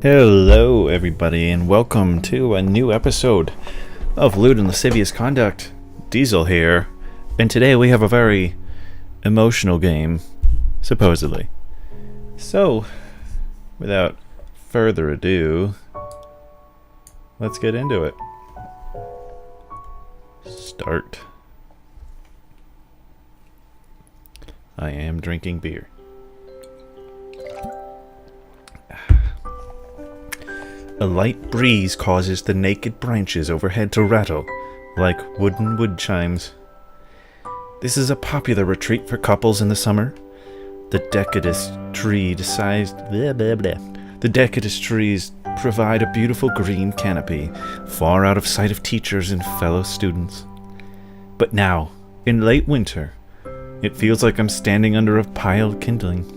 Hello, everybody, and welcome to a new episode of Lewd and Lascivious Conduct. Diesel here, and today we have a very emotional game, supposedly. So, without further ado, let's get into it. Start. I am drinking beer. A light breeze causes the naked branches overhead to rattle like wooden wood chimes. This is a popular retreat for couples in the summer. The decadus trees provide a beautiful green canopy, far out of sight of teachers and fellow students. But now, in late winter, it feels like I'm standing under a pile of kindling.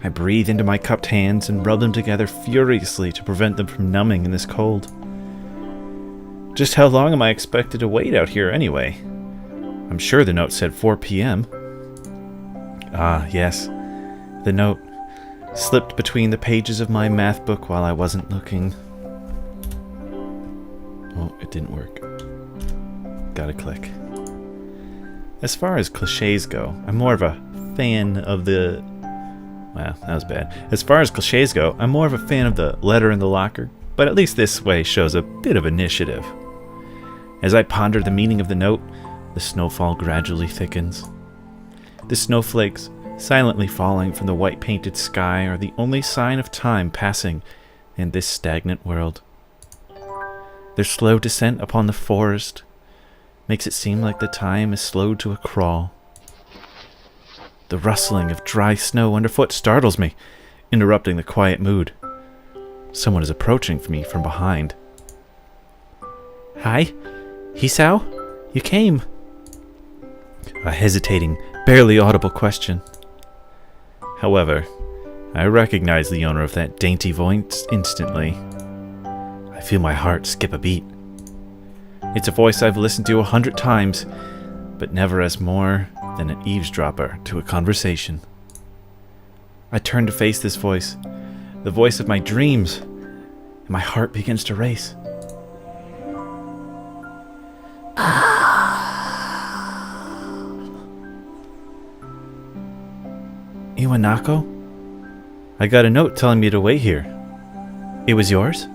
I breathe into my cupped hands and rub them together furiously to prevent them from numbing in this cold. Just how long am I expected to wait out here anyway? I'm sure the note said 4 p.m. Ah, yes. The note slipped between the pages of my math book while I wasn't looking. Oh, it didn't work. Gotta click. As far as cliches go, I'm more of a fan of the... Wow, that was bad. As far as cliches go, I'm more of a fan of the letter in the locker, but at least this way shows a bit of initiative. As I ponder the meaning of the note, the snowfall gradually thickens. The snowflakes, silently falling from the white-painted sky, are the only sign of time passing in this stagnant world. Their slow descent upon the forest makes it seem like the time is slowed to a crawl. The rustling of dry snow underfoot startles me, interrupting the quiet mood. Someone is approaching me from behind. Hi, Hisao? You came. A hesitating, barely audible question. However, I recognize the owner of that dainty voice instantly. I feel my heart skip a beat. It's a voice I've listened to 100 times, but never as more than an eavesdropper to a conversation. I turn to face this voice, the voice of my dreams, and my heart begins to race. Iwanako? I got a note telling me to wait here. It was yours?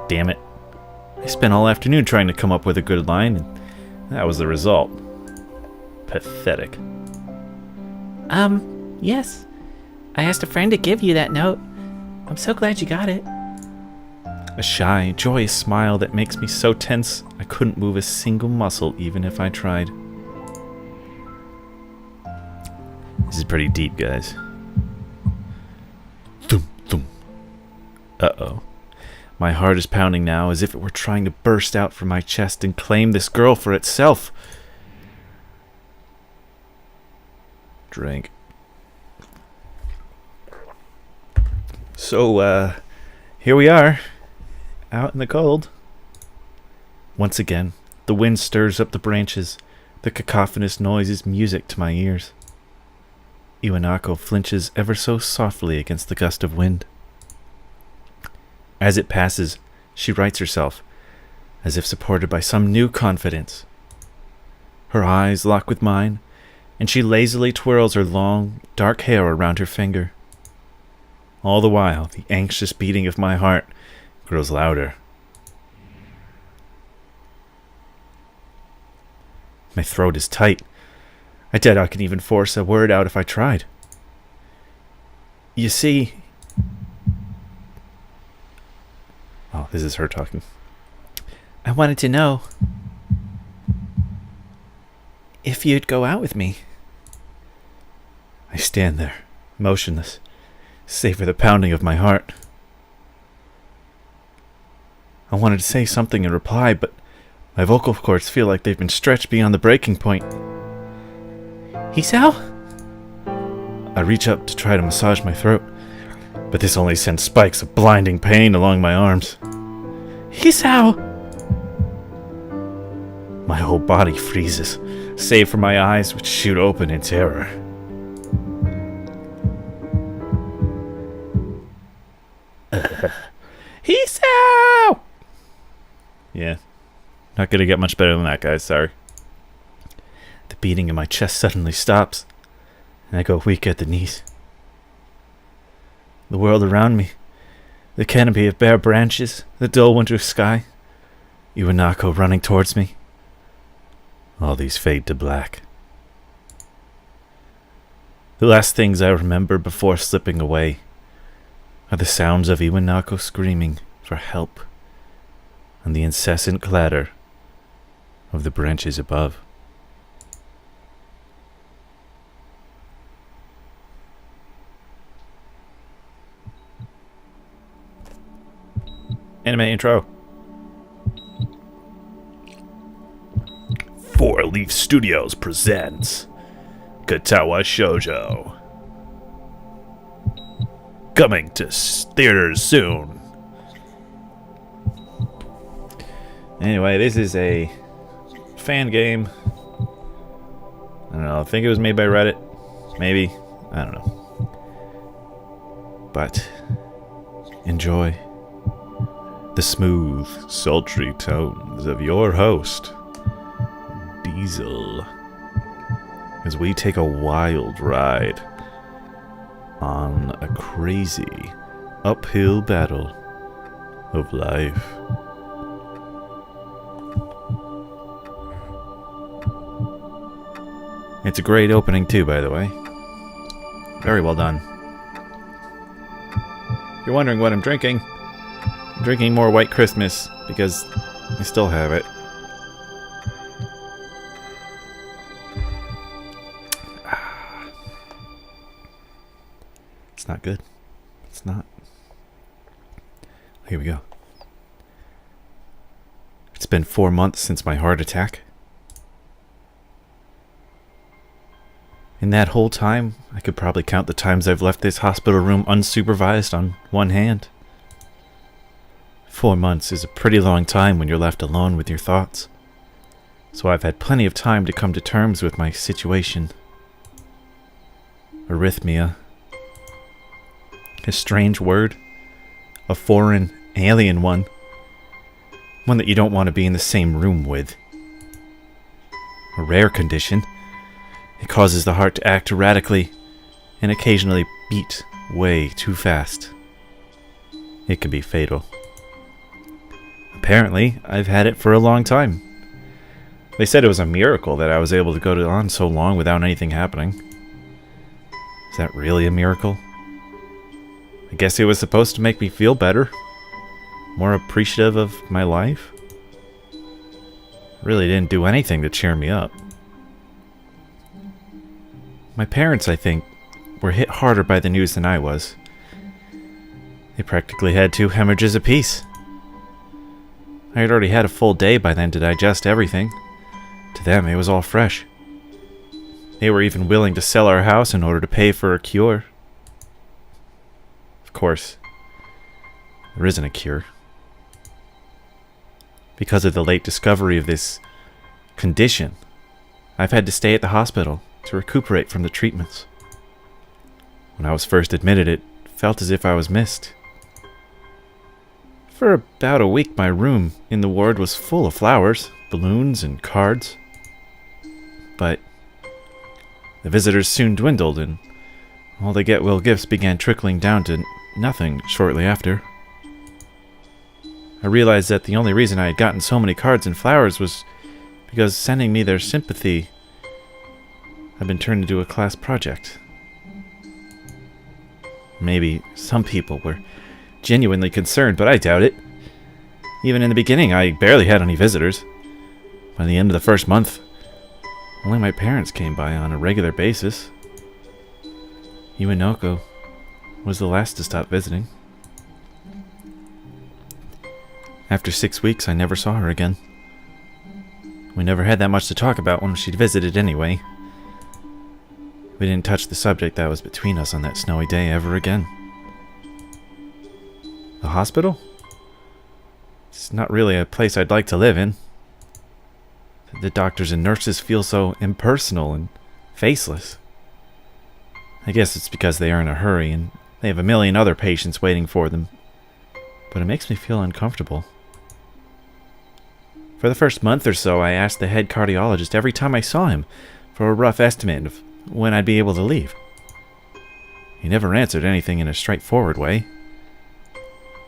Damn it. I spent all afternoon trying to come up with a good line, and that was the result. Pathetic. Yes. I asked a friend to give you that note. I'm so glad you got it. A shy, joyous smile that makes me so tense I couldn't move a single muscle even if I tried. This is pretty deep, guys. Thum, thum. Uh-oh. My heart is pounding now as if it were trying to burst out from my chest and claim this girl for itself. Drink. So, here we are, out in the cold. Once again, the wind stirs up the branches. The cacophonous noise is music to my ears. Iwanako flinches ever so softly against the gust of wind. As it passes, she rights herself, as if supported by some new confidence. Her eyes lock with mine, and she lazily twirls her long, dark hair around her finger. All the while, the anxious beating of my heart grows louder. My throat is tight. I doubt I can even force a word out if I tried. You see... Oh, this is her talking. I wanted to know if you'd go out with me. I stand there, motionless, save for the pounding of my heart. I wanted to say something in reply, but my vocal cords feel like they've been stretched beyond the breaking point. Hisao? I reach up to try to massage my throat, but this only sends spikes of blinding pain along my arms. Hisao! My whole body freezes, save for my eyes which shoot open in terror. Hisao! Yeah. Not gonna get much better than that, guys. Sorry. The beating in my chest suddenly stops, and I go weak at the knees. The world around me, the canopy of bare branches, the dull winter sky, Iwanako running towards me. All these fade to black. The last things I remember before slipping away are the sounds of Iwanako screaming for help and the incessant clatter of the branches above. Anime intro. 4 Leaf Studios presents Katawa Shoujo. Coming to theaters soon. Anyway, this is a fan game. I don't know. I think it was made by Reddit. Maybe. I don't know. But enjoy the smooth, sultry tones of your host, Diesel, as we take a wild ride on a crazy uphill battle of life. It's a great opening too, by the way. Very well done. If you're wondering what I'm drinking, I'm drinking more White Christmas because I still have it. It's not good. It's not. Here we go. It's been 4 months since my heart attack. In that whole time, I could probably count the times I've left this hospital room unsupervised on one hand. 4 months is a pretty long time when you're left alone with your thoughts. So I've had plenty of time to come to terms with my situation. Arrhythmia. A strange word. A foreign, alien one. One that you don't want to be in the same room with. A rare condition. It causes the heart to act erratically and occasionally beat way too fast. It can be fatal. Apparently, I've had it for a long time. They said it was a miracle that I was able to go on so long without anything happening. Is that really a miracle? I guess it was supposed to make me feel better, more appreciative of my life. It really didn't do anything to cheer me up. My parents, I think, were hit harder by the news than I was. They practically had 2 hemorrhages apiece. I had already had a full day by then to digest everything. To them, it was all fresh. They were even willing to sell our house in order to pay for a cure. Of course, there isn't a cure. Because of the late discovery of this condition, I've had to stay at the hospital to recuperate from the treatments. When I was first admitted, it felt as if I was missed. For about a week, my room in the ward was full of flowers, balloons, and cards. But the visitors soon dwindled, and all the get-well gifts began trickling down to nothing shortly after. I realized that the only reason I had gotten so many cards and flowers was because sending me their sympathy had been turned into a class project. Maybe some people were genuinely concerned, but I doubt it. Even in the beginning, I barely had any visitors. By the end of the first month, only my parents came by on a regular basis. Iwanoko was the last to stop visiting. After 6 weeks, I never saw her again. We never had that much to talk about when she'd visited anyway. We didn't touch the subject that was between us on that snowy day ever again. The hospital? It's not really a place I'd like to live in. The doctors and nurses feel so impersonal and faceless. I guess it's because they are in a hurry and they have a million other patients waiting for them but it makes me feel uncomfortable. For the first month or so, I asked the head cardiologist every time I saw him for a rough estimate of when I'd be able to leave. He never answered anything in a straightforward way,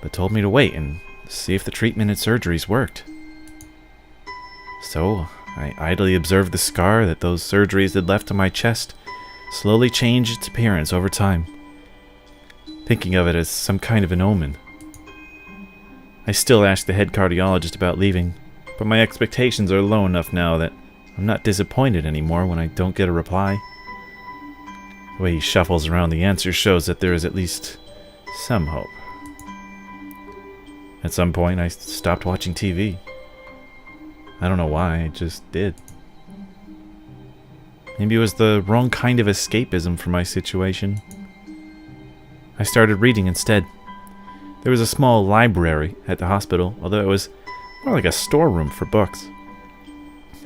but told me to wait and see if the treatment and surgeries worked. So, I idly observed the scar that those surgeries had left on my chest slowly change its appearance over time, thinking of it as some kind of an omen. I still ask the head cardiologist about leaving, but my expectations are low enough now that I'm not disappointed anymore when I don't get a reply. The way he shuffles around the answer shows that there is at least some hope. At some point, I stopped watching TV. I don't know why, I just did. Maybe it was the wrong kind of escapism for my situation. I started reading instead. There was a small library at the hospital, although it was more like a storeroom for books.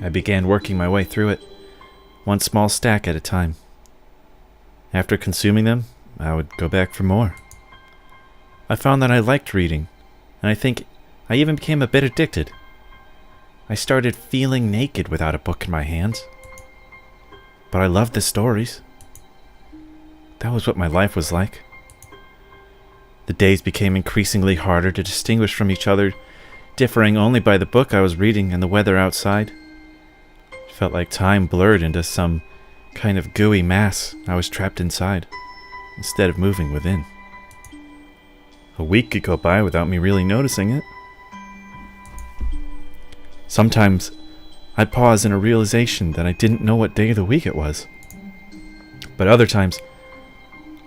I began working my way through it, one small stack at a time. After consuming them, I would go back for more. I found that I liked reading, and I think I even became a bit addicted. I started feeling naked without a book in my hands. But I loved the stories. That was what my life was like. The days became increasingly harder to distinguish from each other, differing only by the book I was reading and the weather outside. It felt like time blurred into some kind of gooey mass I was trapped inside, instead of moving within. A week could go by without me really noticing it. Sometimes I'd pause in a realization that I didn't know what day of the week it was. But other times,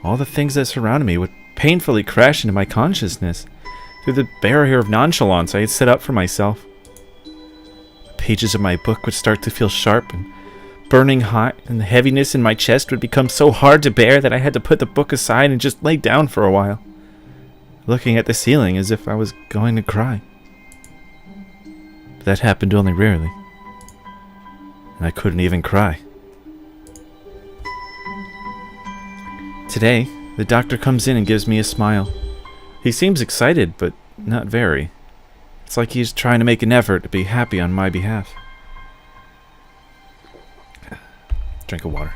all the things that surrounded me would painfully crash into my consciousness through the barrier of nonchalance I had set up for myself. The pages of my book would start to feel sharp and burning hot, and the heaviness in my chest would become so hard to bear that I had to put the book aside and just lay down for a while, looking at the ceiling as if I was going to cry. But that happened only rarely, and I couldn't even cry. Today, the doctor comes in and gives me a smile. He seems excited, but not very. It's like he's trying to make an effort to be happy on my behalf. Drink of water.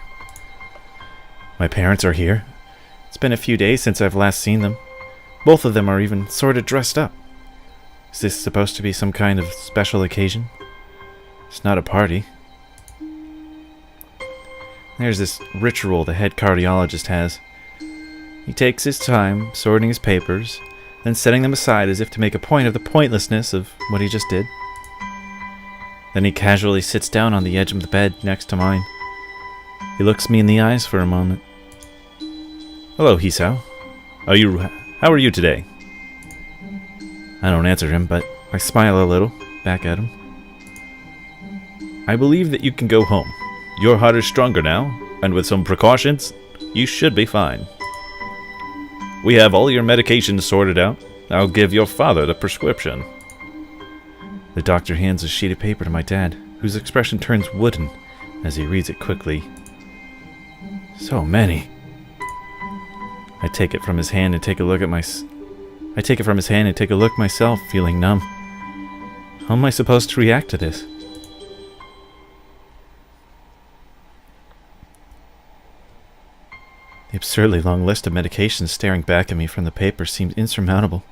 My parents are here. It's been a few days since I've last seen them. Both of them are even sort of dressed up. Is this supposed to be some kind of special occasion? It's not a party. There's this ritual the head cardiologist has. He takes his time sorting his papers, then setting them aside as if to make a point of the pointlessness of what he just did. Then he casually sits down on the edge of the bed next to mine. He looks me in the eyes for a moment. "Hello, Hisao. How are you today?" I don't answer him, but I smile a little back at him. "I believe that you can go home. Your heart is stronger now, and with some precautions, you should be fine. We have all your medications sorted out. I'll give your father the prescription." The doctor hands a sheet of paper to my dad, whose expression turns wooden as he reads it quickly. So many. I take it from his hand and take a look myself, feeling numb. How am I supposed to react to this? The absurdly long list of medications staring back at me from the paper seemed insurmountable.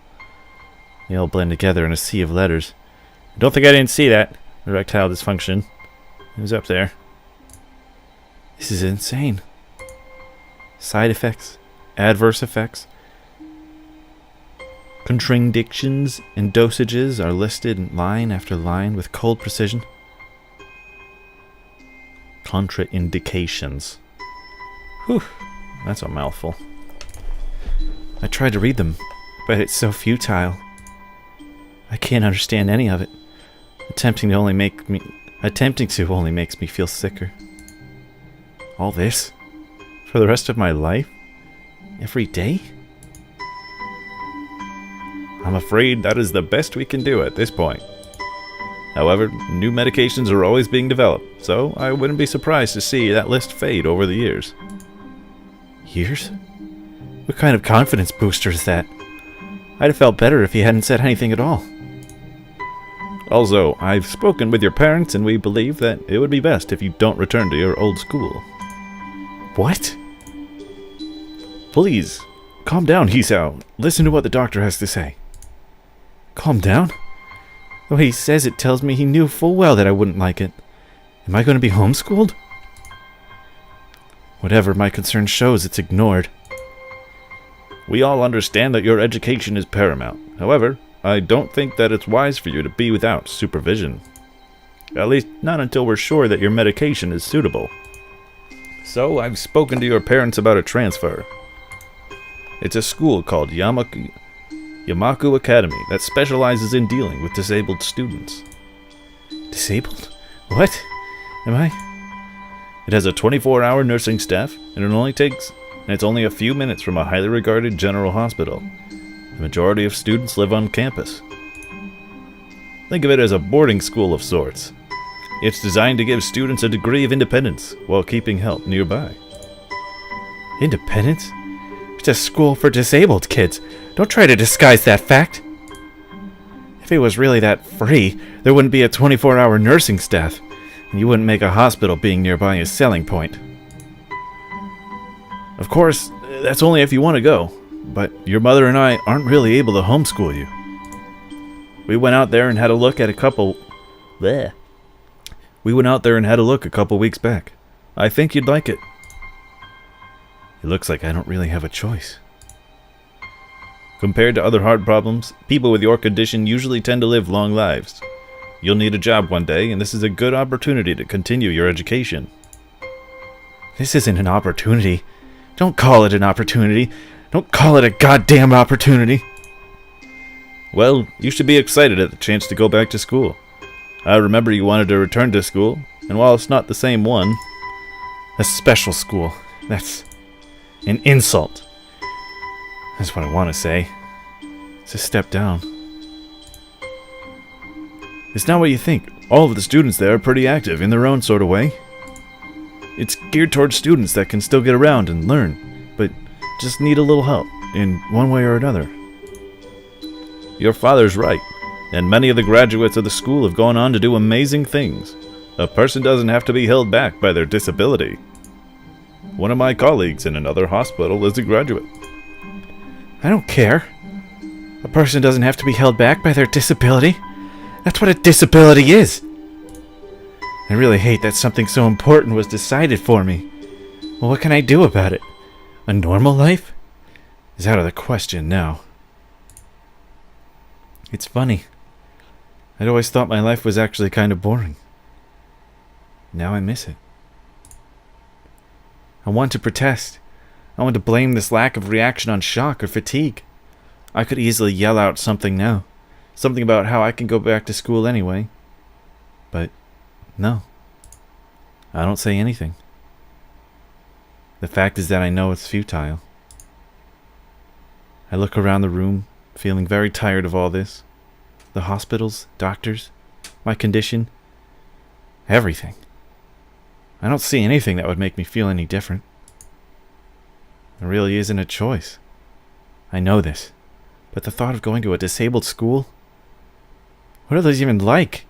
They all blend together in a sea of letters. I don't think I didn't see that. Erectile dysfunction. It was up there. This is insane. Side effects, adverse effects, contraindictions, and dosages are listed in line after line with cold precision. Contraindications. Whew, that's a mouthful. I tried to read them, but it's so futile. I can't understand any of it. Attempting to only makes me feel sicker. All this? For the rest of my life? Every day? I'm afraid that is the best we can do at this point. However, new medications are always being developed, so I wouldn't be surprised to see that list fade over the years. Years? What kind of confidence booster is that? I'd have felt better if he hadn't said anything at all. Also, I've spoken with your parents and we believe that it would be best if you don't return to your old school. What? Please, calm down, Hisao. Listen to what the doctor has to say. Calm down? The way he says it tells me he knew full well that I wouldn't like it. Am I going to be homeschooled? Whatever my concern shows, it's ignored. We all understand that your education is paramount. However, I don't think that it's wise for you to be without supervision. At least not until we're sure that your medication is suitable. So I've spoken to your parents about a transfer. It's a school called Yamaku Academy that specializes in dealing with disabled students. Disabled? What? Am I? It has a 24-hour nursing staff, and it's only a few minutes from a highly regarded general hospital. The majority of students live on campus. Think of it as a boarding school of sorts. It's designed to give students a degree of independence while keeping help nearby. Independence? It's a school for disabled kids. Don't try to disguise that fact. If it was really that free, there wouldn't be a 24-hour nursing staff, and you wouldn't make a hospital being nearby a selling point. Of course, that's only if you want to go, but your mother and I aren't really able to homeschool you. We went out there and had a look a couple weeks back. I think you'd like it. It looks like I don't really have a choice. Compared to other heart problems, people with your condition usually tend to live long lives. You'll need a job one day, and this is a good opportunity to continue your education. This isn't an opportunity. Don't call it an opportunity. Don't call it a goddamn opportunity. Well, you should be excited at the chance to go back to school. I remember you wanted to return to school, and while it's not the same one... A special school. That's an insult. That's what I want to say. It's a step down. It's not what you think. All of the students there are pretty active in their own sort of way. It's geared towards students that can still get around and learn, but just need a little help in one way or another. Your father's right, and many of the graduates of the school have gone on to do amazing things. A person doesn't have to be held back by their disability. One of my colleagues in another hospital is a graduate. I don't care. A person doesn't have to be held back by their disability. That's what a disability is. I really hate that something so important was decided for me. Well, what can I do about it? A normal life is out of the question now. It's funny. I'd always thought my life was actually kind of boring. Now I miss it. I want to protest. I want to blame this lack of reaction on shock or fatigue. I could easily yell out something now. Something about how I can go back to school anyway. But no. I don't say anything. The fact is that I know it's futile. I look around the room, feeling very tired of all this. The hospitals, doctors, my condition, everything. I don't see anything that would make me feel any different. There really isn't a choice. I know this. But the thought of going to a disabled school? What are those even like?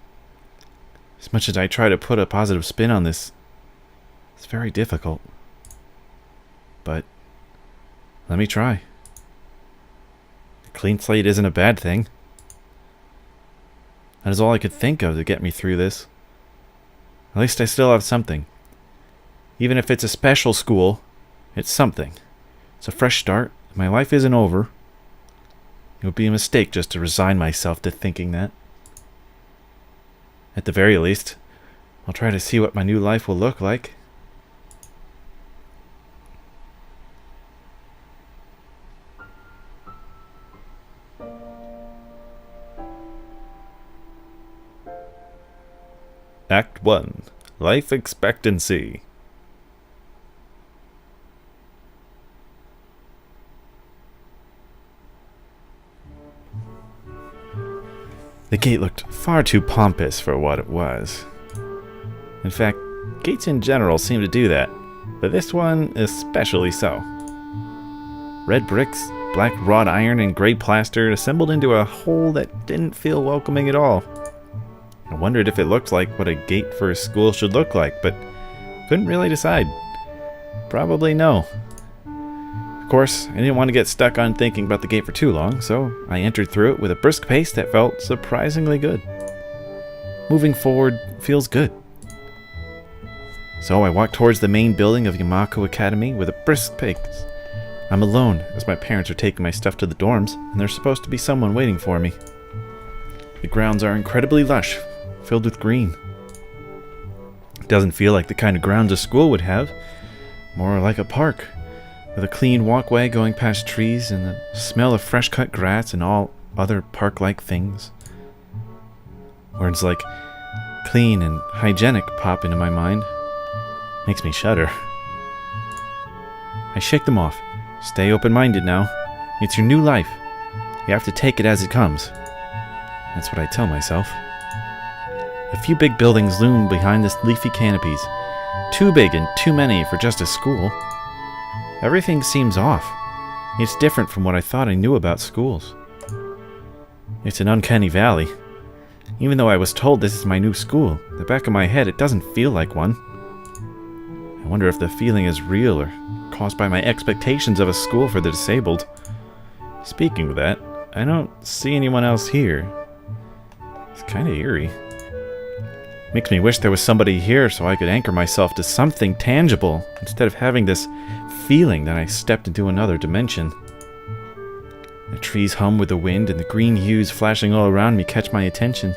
As much as I try to put a positive spin on this, it's very difficult. But let me try. A clean slate isn't a bad thing. That is all I could think of to get me through this. At least I still have something. Even if it's a special school, it's something. It's a fresh start. My life isn't over. It would be a mistake just to resign myself to thinking that. At the very least, I'll try to see what my new life will look like. Act 1. Life Expectancy. The gate looked far too pompous for what it was. In fact, gates in general seem to do that, but this one especially so. Red bricks, black wrought iron and gray plaster assembled into a whole that didn't feel welcoming at all. I wondered if it looked like what a gate for a school should look like, but couldn't really decide. Probably no. Of course, I didn't want to get stuck on thinking about the gate for too long, so I entered through it with a brisk pace that felt surprisingly good. Moving forward feels good. So I walked towards the main building of Yamako Academy with a brisk pace. I'm alone, as my parents are taking my stuff to the dorms, and there's supposed to be someone waiting for me. The grounds are incredibly lush, filled with green. It doesn't feel like the kind of grounds a school would have, more like a park, with a clean walkway going past trees and the smell of fresh-cut grass and all other park-like things. Words like clean and hygienic pop into my mind. Makes me shudder. I shake them off. Stay open-minded now. It's your new life. You have to take it as it comes. That's what I tell myself. A few big buildings loom behind the leafy canopies. Too big and too many for just a school. Everything seems off. It's different from what I thought I knew about schools. It's an uncanny valley. Even though I was told this is my new school, in the back of my head it doesn't feel like one. I wonder if the feeling is real or caused by my expectations of a school for the disabled. Speaking of that, I don't see anyone else here. It's kind of eerie. Makes me wish there was somebody here so I could anchor myself to something tangible instead of having this feeling that I stepped into another dimension. The trees hum with the wind and the green hues flashing all around me catch my attention.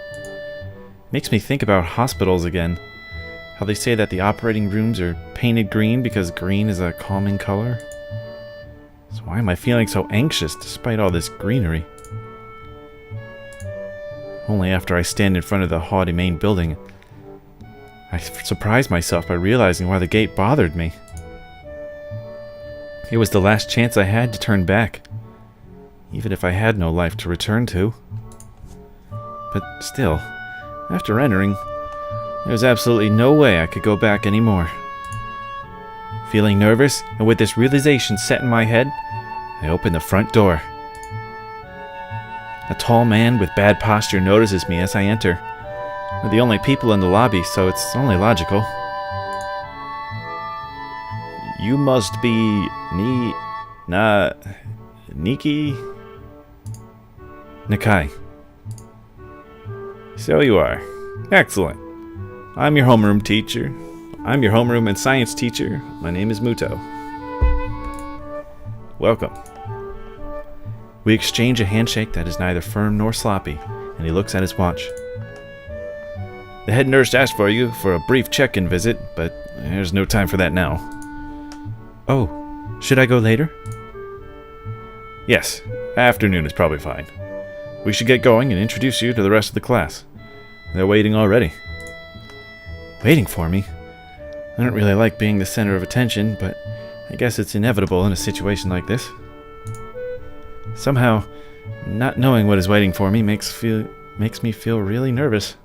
Makes me think about hospitals again. How they say that the operating rooms are painted green because green is a calming color. So why am I feeling so anxious despite all this greenery? Only after I stand in front of the haughty main building, I surprise myself by realizing why the gate bothered me. It was the last chance I had to turn back, even if I had no life to return to. But still, after entering, there was absolutely no way I could go back anymore. Feeling nervous, and with this realization set in my head, I opened the front door. A tall man with bad posture notices me as I enter. We're the only people in the lobby, so it's only logical. You must be Niki? Nakai. So you are. Excellent. I'm your homeroom teacher. I'm your homeroom and science teacher. My name is Muto. Welcome. We exchange a handshake that is neither firm nor sloppy, and he looks at his watch. The head nurse asked for you for a brief check-in visit, but there's no time for that now. Oh, should I go later? Yes, afternoon is probably fine. We should get going and introduce you to the rest of the class. They're waiting already. Waiting for me? I don't really like being the center of attention, but I guess it's inevitable in a situation like this. Somehow, not knowing what is waiting for me makes me feel really nervous.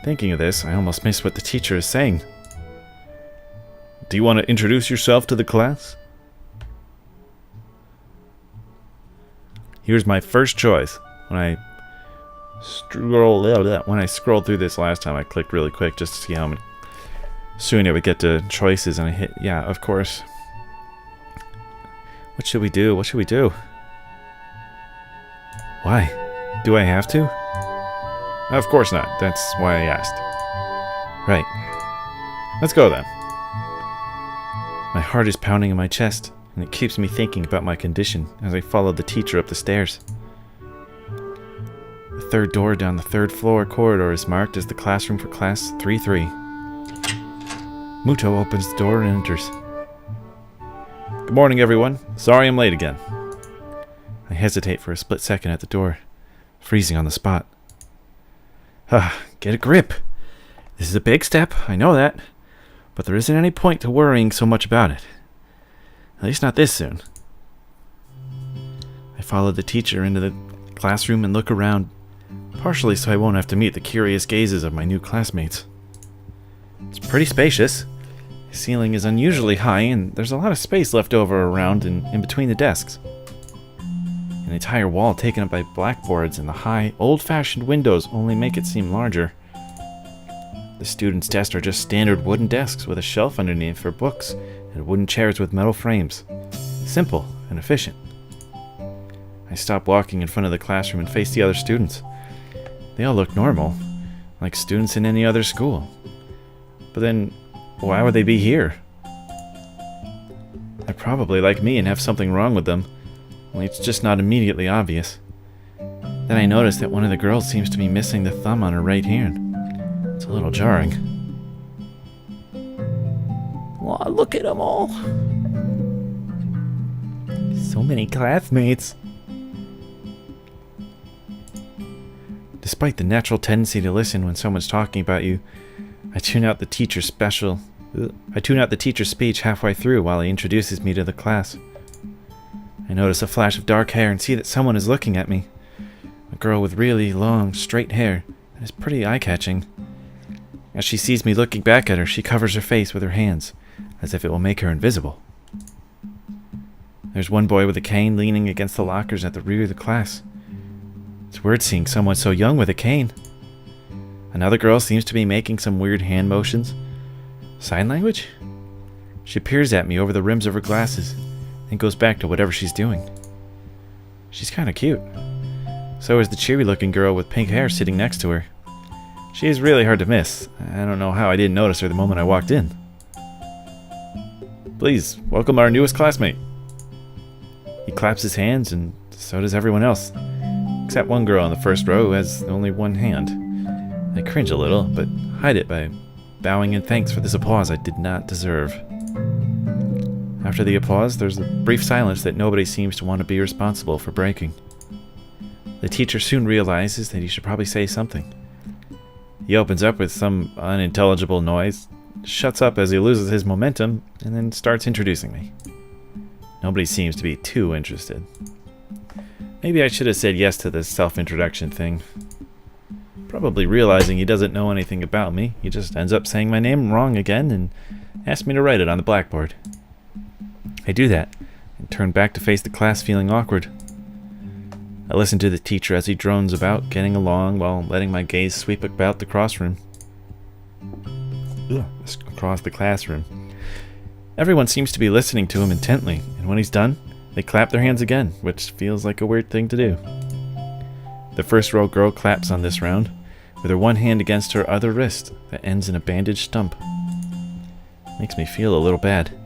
Thinking of this, I almost miss what the teacher is saying. Do you want to introduce yourself to the class? Here's my first choice. When I scrolled through this last time, I clicked really quick just to see how soon I would get to choices, and I hit, yeah, of course. What should we do? What should we do? Why? Do I have to? Of course not. That's why I asked. Right. Let's go then. My heart is pounding in my chest, and it keeps me thinking about my condition as I follow the teacher up the stairs. The third door down the third floor corridor is marked as the classroom for class 3-3. Muto opens the door and enters. Good morning, everyone. Sorry I'm late again. I hesitate for a split second at the door, freezing on the spot. Get a grip. This is a big step, I know that, but there isn't any point to worrying so much about it. At least not this soon. I follow the teacher into the classroom and look around, partially so I won't have to meet the curious gazes of my new classmates. It's pretty spacious. The ceiling is unusually high, and there's a lot of space left over around and in between the desks. An entire wall taken up by blackboards, and the high, old-fashioned windows only make it seem larger. The students' desks are just standard wooden desks with a shelf underneath for books and wooden chairs with metal frames. Simple and efficient. I stop walking in front of the classroom and face the other students. They all look normal, like students in any other school. But then, why would they be here? They're probably like me and have something wrong with them, only it's just not immediately obvious. Then I notice that one of the girls seems to be missing the thumb on her right hand. It's a little jarring. Wow, look at them all. So many classmates. Despite the natural tendency to listen when someone's talking about you, I tune out the teacher's speech halfway through while he introduces me to the class. I notice a flash of dark hair and see that someone is looking at me. A girl with really long, straight hair that is pretty eye-catching. As she sees me looking back at her, she covers her face with her hands, as if it will make her invisible. There's one boy with a cane leaning against the lockers at the rear of the class. It's weird seeing someone so young with a cane. Another girl seems to be making some weird hand motions. Sign language? She peers at me over the rims of her glasses and goes back to whatever she's doing. She's kind of cute. So is the cheery-looking girl with pink hair sitting next to her. She is really hard to miss. I don't know how I didn't notice her the moment I walked in. Please, welcome our newest classmate. He claps his hands, and so does everyone else, except one girl in the first row who has only one hand. I cringe a little, but hide it by bowing in thanks for this applause I did not deserve. After the applause, there's a brief silence that nobody seems to want to be responsible for breaking. The teacher soon realizes that he should probably say something. He opens up with some unintelligible noise, shuts up as he loses his momentum, and then starts introducing me. Nobody seems to be too interested. Maybe I should have said yes to this self-introduction thing. Probably realizing he doesn't know anything about me, he just ends up saying my name wrong again and asks me to write it on the blackboard. I do that, and turn back to face the class feeling awkward. I listen to the teacher as he drones about, getting along while letting my gaze sweep about the classroom. Across the classroom. Everyone seems to be listening to him intently, and when he's done, they clap their hands again, which feels like a weird thing to do. The first row girl claps on this round, with her one hand against her other wrist that ends in a bandaged stump. Makes me feel a little bad.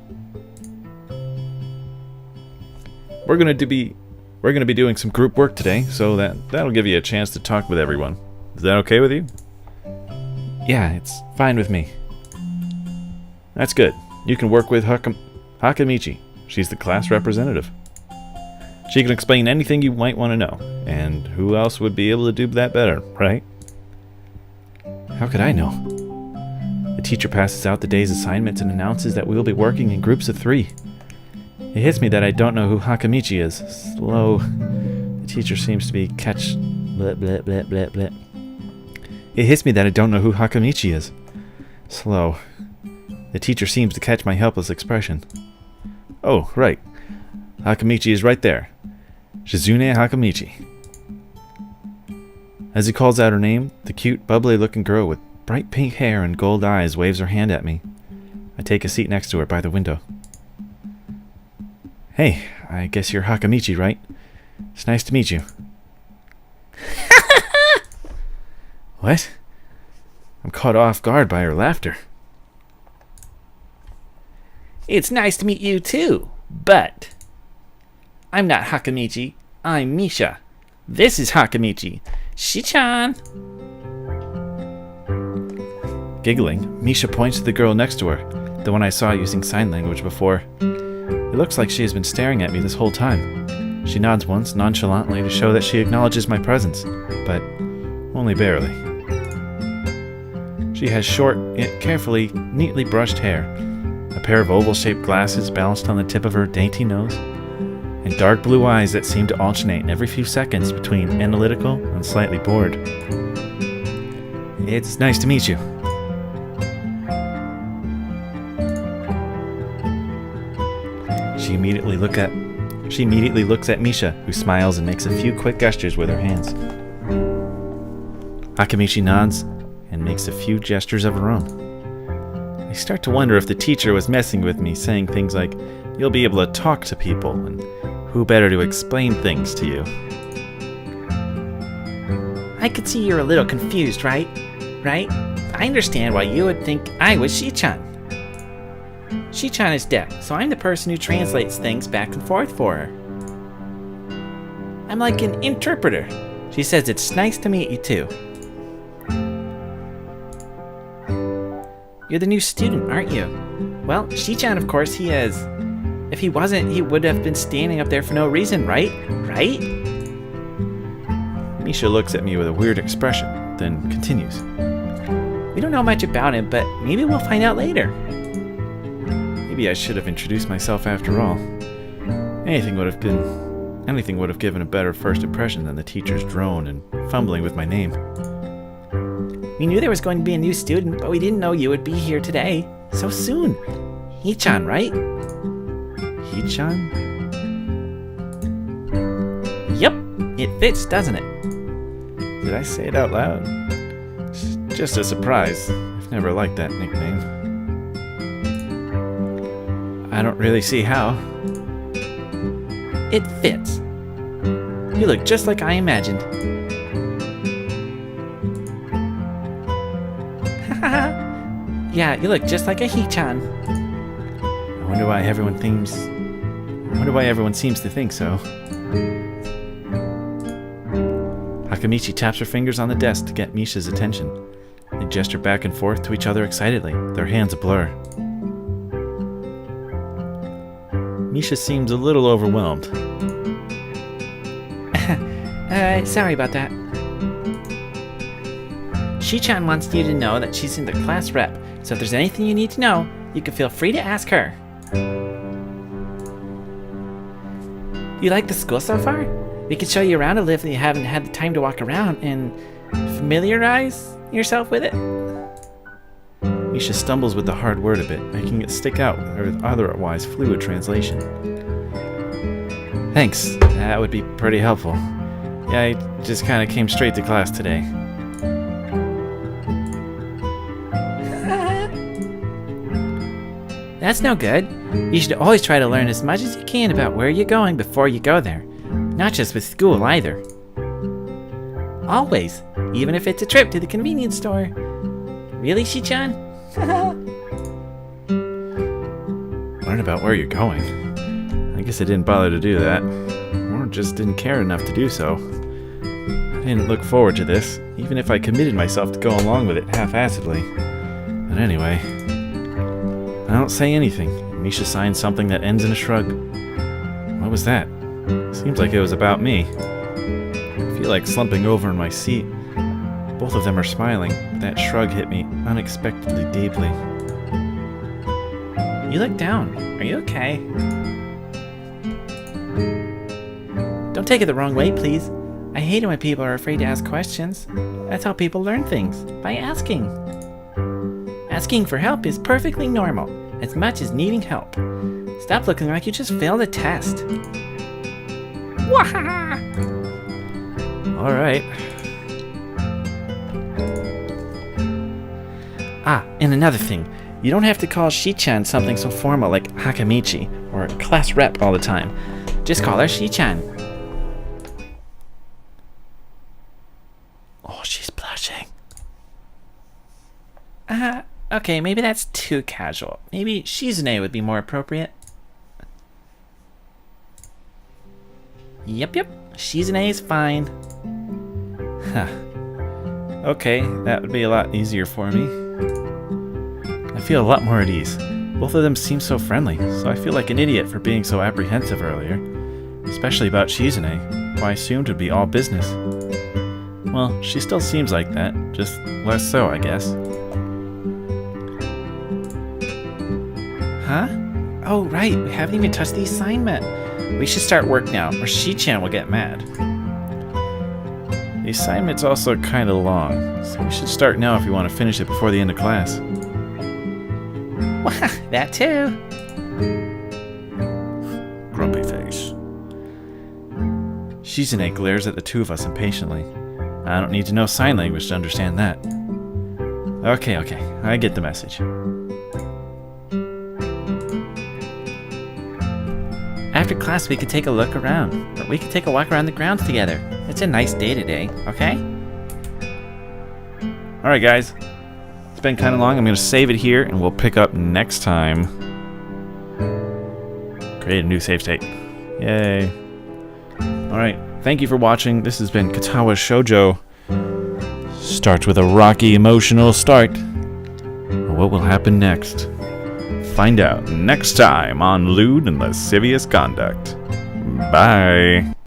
We're gonna be doing some group work today, so that'll give you a chance to talk with everyone. Is that okay with you? Yeah, it's fine with me. That's good. You can work with Hakamichi. She's the class representative. She can explain anything you might want to know, and who else would be able to do that better, right? How could I know? The teacher passes out the day's assignments and announces that we'll be working in groups of 3. It hits me that I don't know who Hakamichi is. Slow. The teacher seems to be It hits me that I don't know who Hakamichi is. Slow. The teacher seems to catch my helpless expression. Oh, right. Hakamichi is right there. Shizune Hakamichi. As he calls out her name, the cute, bubbly-looking girl with bright pink hair and gold eyes waves her hand at me. I take a seat next to her by the window. Hey, I guess you're Hakamichi, right? It's nice to meet you. What? I'm caught off guard by her laughter. It's nice to meet you too, but I'm not Hakamichi, I'm Misha. This is Hakamichi. Shi-chan. Giggling, Misha points to the girl next to her, the one I saw using sign language before. It looks like she has been staring at me this whole time. She nods once, nonchalantly, to show that she acknowledges my presence, but only barely. She has short, yet carefully, neatly brushed hair, a pair of oval-shaped glasses balanced on the tip of her dainty nose, and dark blue eyes that seem to alternate every few seconds between analytical and slightly bored. It's nice to meet you. She She immediately looks at Misha, who smiles and makes a few quick gestures with her hands. Hakamichi nods and makes a few gestures of her own. I start to wonder if the teacher was messing with me, saying things like, "You'll be able to talk to people, and who better to explain things to you?" I could see you're a little confused, right? Right? I understand why you would think I was Shi-chan. Shi-chan is deaf, so I'm the person who translates things back and forth for her. I'm like an interpreter. She says it's nice to meet you too. You're the new student, aren't you? Well, Shi-chan, of course, he is. If he wasn't, he would have been standing up there for no reason, right? Right? Misha looks at me with a weird expression, then continues. We don't know much about him, but maybe we'll find out later. Maybe I should have introduced myself after all. Anything would have given a better first impression than the teacher's drone and fumbling with my name. We knew there was going to be a new student, but we didn't know you would be here today. So soon. Hee-chan, right? Hee-chan? Yep, it fits, doesn't it? Did I say it out loud? It's just a surprise. I've never liked that nickname. I don't really see how. It fits. You look just like I imagined. Yeah, you look just like a Hee-chan. I wonder why everyone seems to think so. Hakamichi taps her fingers on the desk to get Misha's attention. They gesture back and forth to each other excitedly, their hands a blur. Misha seems a little overwhelmed. Sorry about that. Shi-chan wants you to know that she's in the class rep, so if there's anything you need to know, you can feel free to ask her. You like the school so far? We could show you around a little if you haven't had the time to walk around and familiarize yourself with it. Misha stumbles with the hard word a bit, making it stick out with otherwise fluid translation. Thanks, that would be pretty helpful. Yeah, I just kind of came straight to class today. That's no good. You should always try to learn as much as you can about where you're going before you go there. Not just with school either. Always, even if it's a trip to the convenience store. Really, Shi-chan? Learn about where you're going? I guess I didn't bother to do that. Or just didn't care enough to do so. I didn't look forward to this, even if I committed myself to go along with it half-assedly. But anyway, I don't say anything. Misha signs something that ends in a shrug. What was that? Seems like it was about me. I feel like slumping over in my seat. Both of them are smiling, but that shrug hit me unexpectedly deeply. You look down. Are you okay? Don't take it the wrong way, please. I hate it when people are afraid to ask questions. That's how people learn things, by asking. Asking for help is perfectly normal, as much as needing help. Stop looking like you just failed a test. Wahaha! Alright. And another thing. You don't have to call Shi-chan something so formal like Hakamichi or class rep all the time. Just call her Shi-chan. Oh, she's blushing. Okay, maybe that's too casual. Maybe Shizune would be more appropriate. Yep. Shizune is fine. Huh. Okay, that would be a lot easier for me. I feel a lot more at ease. Both of them seem so friendly, so I feel like an idiot for being so apprehensive earlier. Especially about Shizune, who I assumed would be all business. Well, she still seems like that, just less so, I guess. Huh? Oh, right, we haven't even touched the assignment. We should start work now, or Shi-chan will get mad. The assignment's also kinda long, so we should start now if we want to finish it before the end of class. That too. Grumpy face. Shizune glares at the two of us impatiently. I don't need to know sign language to understand that. Okay, I get the message. After class, we could take a look around. Or we could take a walk around the grounds together. It's a nice day today, okay? Alright, guys. It's been kind of long. I'm going to save it here, and we'll pick up next time. Create a new save state. Yay. Alright, thank you for watching. This has been Katawa Shoujo. Starts with a rocky, emotional start. What will happen next? Find out next time on Lewd and Lascivious Conduct. Bye.